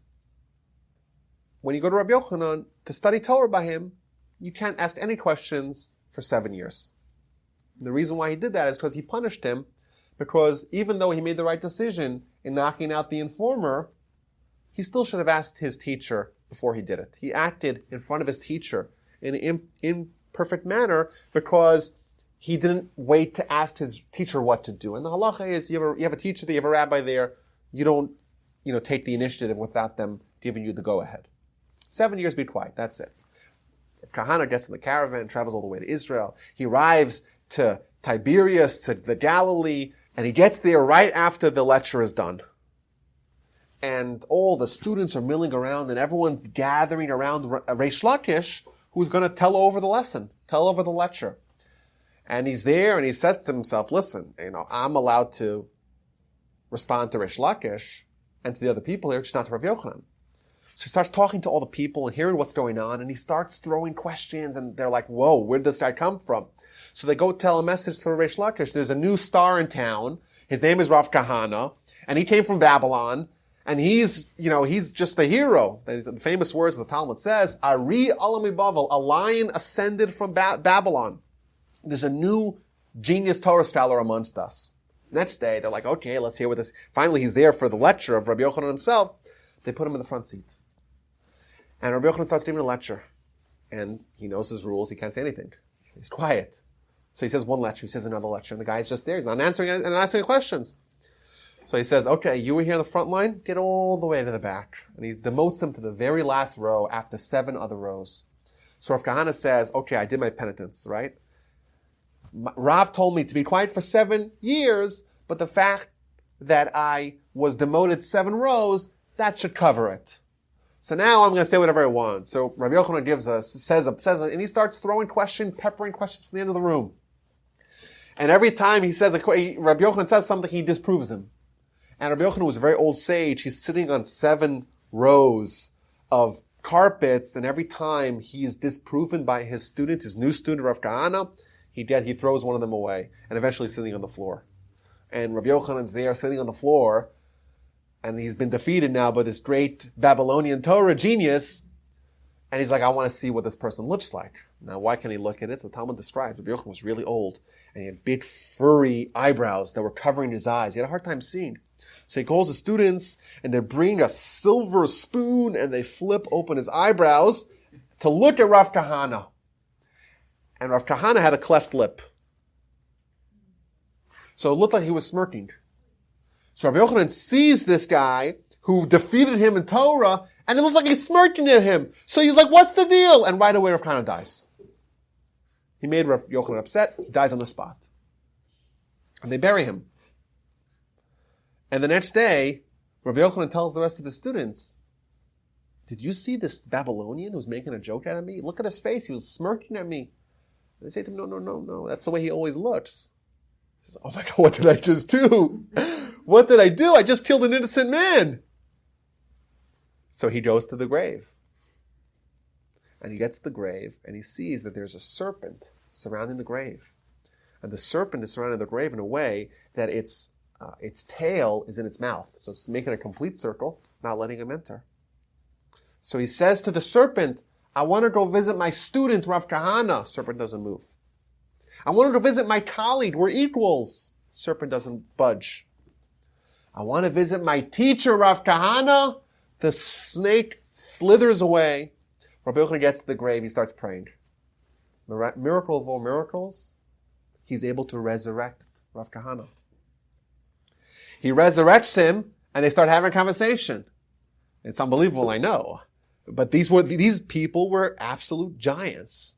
[SPEAKER 1] when you go to Rav Yochanan to study Torah by him, you can't ask any questions for 7 years. And the reason why he did that is because he punished him, because even though he made the right decision in knocking out the informer, he still should have asked his teacher before he did it. He acted in front of his teacher in an imperfect manner because he didn't wait to ask his teacher what to do. And the halacha is, you have a teacher, you have a rabbi there, you don't, take the initiative without them giving you the go-ahead. 7 years, be quiet, that's it. If Kahana gets in the caravan, travels all the way to Israel, he arrives to Tiberias, to the Galilee, and he gets there right after the lecture is done. And all the students are milling around, and everyone's gathering around Reish Lakish, who's going to tell over the lesson, tell over the lecture. And he's there, and he says to himself, listen, I'm allowed to respond to Reish Lakish and to the other people here, just not to Rav Yochanan. So he starts talking to all the people and hearing what's going on, and he starts throwing questions, and they're like, whoa, where did this guy come from? So they go tell a message to Reish Lakish. There's a new star in town. His name is Rav Kahana, and he came from Babylon, and he's just the hero. The famous words of the Talmud says, Ari Alami Bavel, a lion ascended from Babylon. There's a new genius Torah scholar amongst us. Next day, they're like, okay, let's hear what this... Finally, he's there for the lecture of Rabbi Yochanan himself. They put him in the front seat. And Rabbi Yochanan starts giving a lecture. And he knows his rules. He can't say anything. He's quiet. So he says one lecture. He says another lecture. And the guy's just there. He's not answering and asking questions. So he says, okay, you were here in the front line? Get all the way to the back. And he demotes them to the very last row after 7 other rows. So Rav Kahana says, okay, I did my penitence, right? Rav told me to be quiet for 7 years, but the fact that I was demoted 7 rows, that should cover it. So now I'm going to say whatever I want. So Rabbi Yochanan says, and he starts throwing peppering questions from the end of the room. And every time he says, Rabbi Yochanan says something, he disproves him. And Rabbi Yochanan was a very old sage. He's sitting on 7 rows of carpets, and every time he is disproven by his new student, Rav Kahana, he throws one of them away, and eventually sitting on the floor. And Rabbi Yochanan's there sitting on the floor, and he's been defeated now by this great Babylonian Torah genius, and he's like, I want to see what this person looks like. Now, why can he look at it? So the Talmud describes Rabbi Yochanan was really old, and he had big furry eyebrows that were covering his eyes. He had a hard time seeing. So he calls the students, and they bring a silver spoon, and they flip open his eyebrows to look at Rav Kahana. And Rav Kahana had a cleft lip. So it looked like he was smirking. So Rabbi Yochanan sees this guy who defeated him in Torah, and it looks like he's smirking at him. So he's like, what's the deal? And right away Rav Kahana dies. He made Rav Yochanan upset. He dies on the spot. And they bury him. And the next day, Rabbi Yochanan tells the rest of the students, did you see this Babylonian who's making a joke out of me? Look at his face. He was smirking at me. And they say to him, no. That's the way he always looks. He says, oh my God, what did I just do? What did I do? I just killed an innocent man. So he goes to the grave. And he gets to the grave, and he sees that there's a serpent surrounding the grave. And the serpent is surrounding the grave in a way that its tail is in its mouth. So it's making a complete circle, not letting him enter. So he says to the serpent, I want to go visit my student, Rav Kahana. Serpent doesn't move. I want to go visit my colleague. We're equals. Serpent doesn't budge. I want to visit my teacher, Rav Kahana. The snake slithers away. Rabbi Yochanan gets to the grave. He starts praying. Miracle of all miracles. He's able to resurrect Rav Kahana. He resurrects him, and they start having a conversation. It's unbelievable, I know. But these people were absolute giants.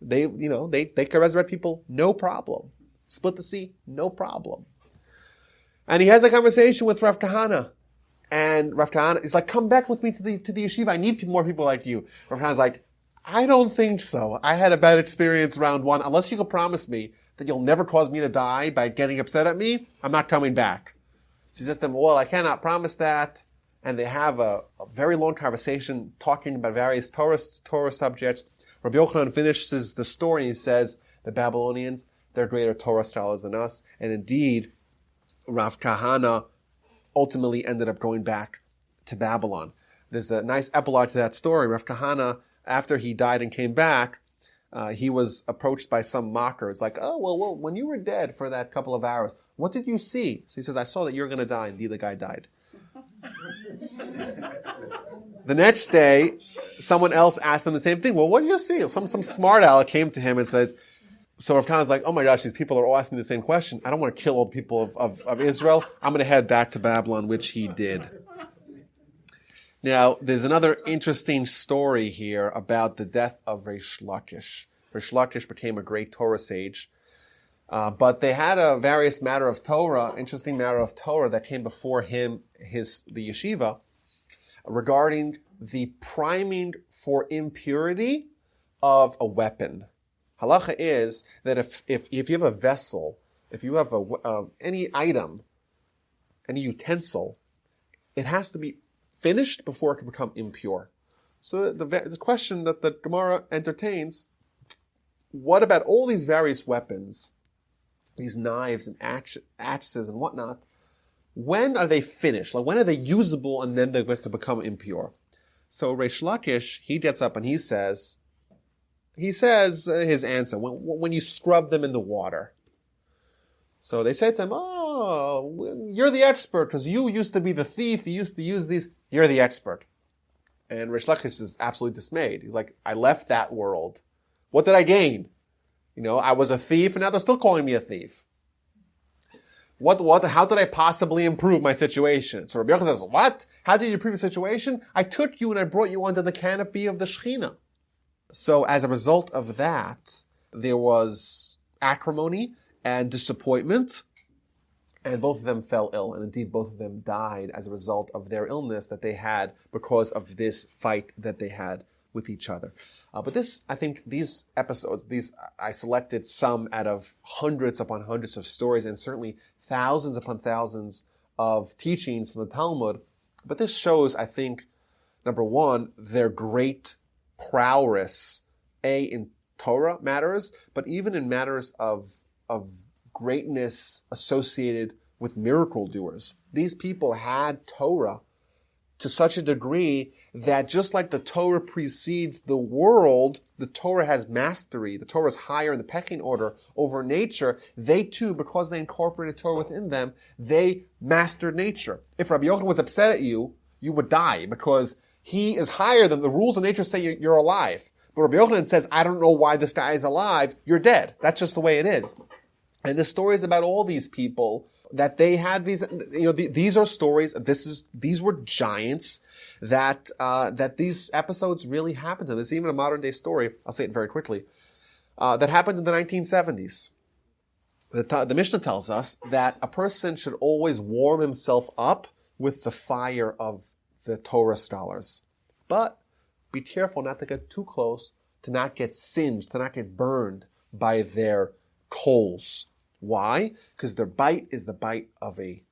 [SPEAKER 1] They could resurrect people, no problem. Split the sea, no problem. And he has a conversation with Rav Kahana. And Rav Kahana is like, come back with me to the yeshiva. I need more people like you. Rav Kahana's like, I don't think so. I had a bad experience round 1. Unless you can promise me that you'll never cause me to die by getting upset at me, I'm not coming back. So he says to them, well, I cannot promise that. And they have a very long conversation talking about various Torah subjects. Rabbi Yochanan finishes the story and he says, the Babylonians, they're greater Torah scholars than us. And indeed, Rav Kahana ultimately ended up going back to Babylon. There's a nice epilogue to that story. Rav Kahana, after he died and came back, he was approached by some mockers, like, oh, well, when you were dead for that couple of hours, what did you see? So he says, I saw that you're going to die. Indeed, the guy died. The next day, someone else asked him the same thing. Well, what do you see? Some smart aleck came to him and says, So Rav Kahana's like, oh my gosh, these people are all asking me the same question. I don't want to kill all the people of Israel. I'm going to head back to Babylon, which he did. Now, there's another interesting story here about the death of Reish Lakish. Reish Lakish became a great Torah sage. But they had a various matter of Torah, interesting matter of Torah that came before him, the yeshiva, regarding the priming for impurity of a weapon. Halacha is that if you have a vessel, if you have any item, any utensil, it has to be finished before it can become impure. So the question that the Gemara entertains, what about all these various weapons, these knives and axes and whatnot, when are they finished? Like, when are they usable and then they can become impure? So Reish Lakish, he gets up and he says his answer, when you scrub them in the water. So they say to him, oh, you're the expert because you used to be the thief, you used to use these, you're the expert. And Reish Lakish is absolutely dismayed. He's like, I left that world. What did I gain? I was a thief and now they're still calling me a thief. How did I possibly improve my situation? So Rabbi Yochanan says, what? How did you improve your situation? I took you and I brought you under the canopy of the Shekhinah. So as a result of that, there was acrimony and disappointment, and both of them fell ill, and indeed both of them died as a result of their illness that they had because of this fight that they had with each other. But I think these episodes, I selected some out of hundreds upon hundreds of stories, and certainly thousands upon thousands of teachings from the Talmud. But this shows, I think, number one, their great prowess, in Torah matters, but even in matters of greatness associated with miracle doers. These people had Torah to such a degree that just like the Torah precedes the world, the Torah has mastery. The Torah is higher in the pecking order over nature. They too, because they incorporated Torah within them, they mastered nature. If Rabbi Yochanan was upset at you, you would die because he is higher than the rules of nature say you're alive. But Rabbi Yochanan says, I don't know why this guy is alive. You're dead. That's just the way it is. And the stories about all these people that they had these are stories. These were giants that these episodes really happened to. There's even a modern day story. I'll say it very quickly. That happened in the 1970s. The Mishnah tells us that a person should always warm himself up with the fire of the Torah scholars, but be careful not to get too close, to not get singed, to not get burned by their coals. Why? Because their bite is the bite of a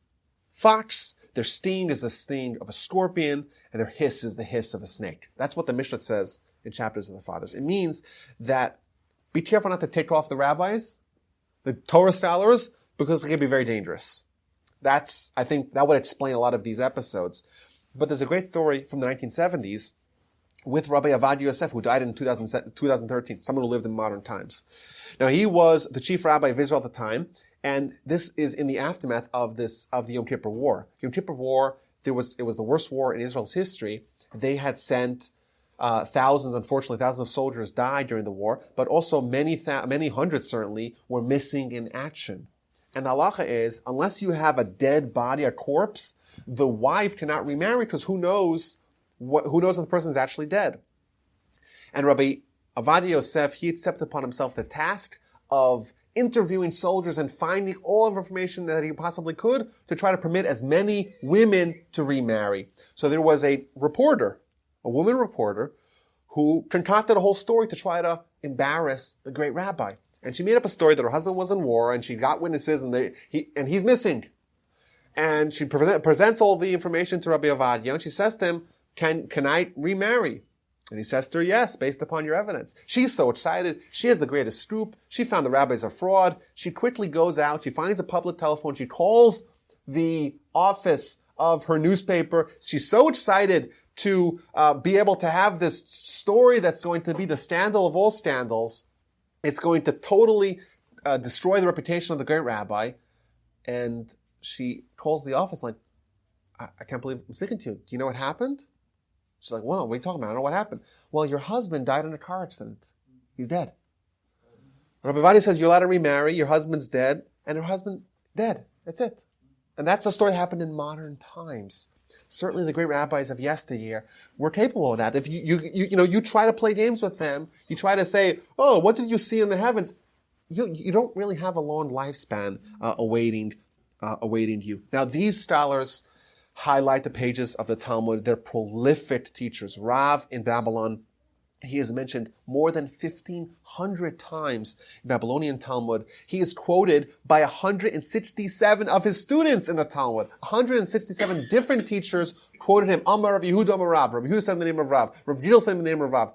[SPEAKER 1] fox, their sting is the sting of a scorpion, and their hiss is the hiss of a snake. That's what the Mishnah says in Chapters of the Fathers. It means that be careful not to take off the rabbis, the Torah scholars, because they can be very dangerous. I think that would explain a lot of these episodes. But there's a great story from the 1970s with Rabbi Avad Yosef, who died in 2013, someone who lived in modern times. Now, he was the chief rabbi of Israel at the time, and this is in the aftermath of the Yom Kippur War. Yom Kippur War, it was the worst war in Israel's history. They had sent thousands of soldiers died during the war, but also many hundreds certainly were missing in action. And the halacha is, unless you have a dead body, a corpse, the wife cannot remarry because who knows if the person is actually dead. And Rabbi Avad Yosef, he accepted upon himself the task of interviewing soldiers and finding all of information that he possibly could to try to permit as many women to remarry. So there was a woman reporter, who concocted a whole story to try to embarrass the great rabbi. And she made up a story that her husband was in war and she got witnesses and he's missing. And she presents all the information to Rabbi Avadia and she says to him, can I remarry? And he says to her, yes, based upon your evidence. She's so excited. She has the greatest scoop. She found the rabbis are fraud. She quickly goes out. She finds a public telephone. She calls the office of her newspaper. She's so excited to be able to have this story that's going to be the scandal of all scandals. It's going to totally destroy the reputation of the great rabbi. And she calls the office like, I can't believe I'm speaking to you. Do you know what happened? She's like, what are you talking about? I don't know what happened. Well, your husband died in a car accident. He's dead. Rabbi Vadi says you're allowed to remarry, your husband's dead, and her husband dead. That's it. And that's a story that happened in modern times. Certainly the great rabbis of yesteryear were capable of that. If you try to play games with them, you try to say, oh, what did you see in the heavens? You don't really have a long lifespan awaiting you. Now, these scholars highlight the pages of the Talmud. They're prolific teachers. Rav in Babylon, he is mentioned more than 1,500 times in Babylonian Talmud. He is quoted by 167 of his students in the Talmud. 167 different teachers quoted him. Amar Rav Yehuda Amar Rav. Rav Yehuda said in the name of Rav. Rav Gidel said in the name of Rav.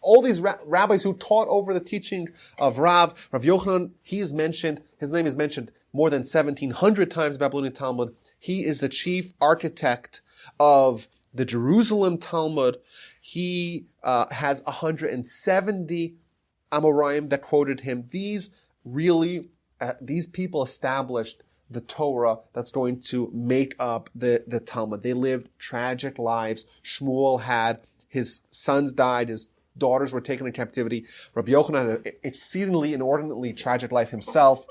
[SPEAKER 1] All these rabbis who taught over the teaching of Rav Yochanan, his name is mentioned more than 1,700 times in Babylonian Talmud. He is the chief architect of the Jerusalem Talmud. He has 170 Amoraim that quoted him. These people established the Torah that's going to make up the Talmud. They lived tragic lives. Shmuel had his sons died, his daughters were taken in captivity. Rabbi Yochanan had an exceedingly, inordinately tragic life himself.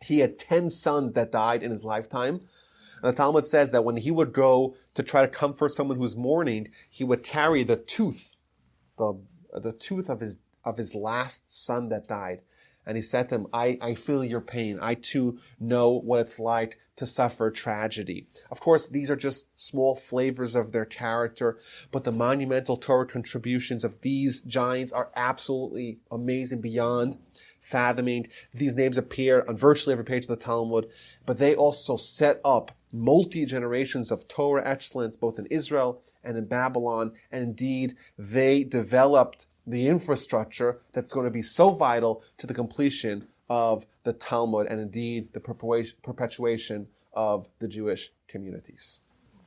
[SPEAKER 1] He had 10 sons that died in his lifetime. And the Talmud says that when he would go to try to comfort someone who's mourning, he would carry the tooth of his last son that died. And he said to him, I feel your pain. I too know what it's like to suffer tragedy. Of course, these are just small flavors of their character, but the monumental Torah contributions of these giants are absolutely amazing, beyond fathoming. These names appear on virtually every page of the Talmud, but they also set up multi-generations of Torah excellence, both in Israel and in Babylon, and indeed, they developed the infrastructure that's going to be so vital to the completion of the Talmud and indeed the perpetuation of the Jewish communities.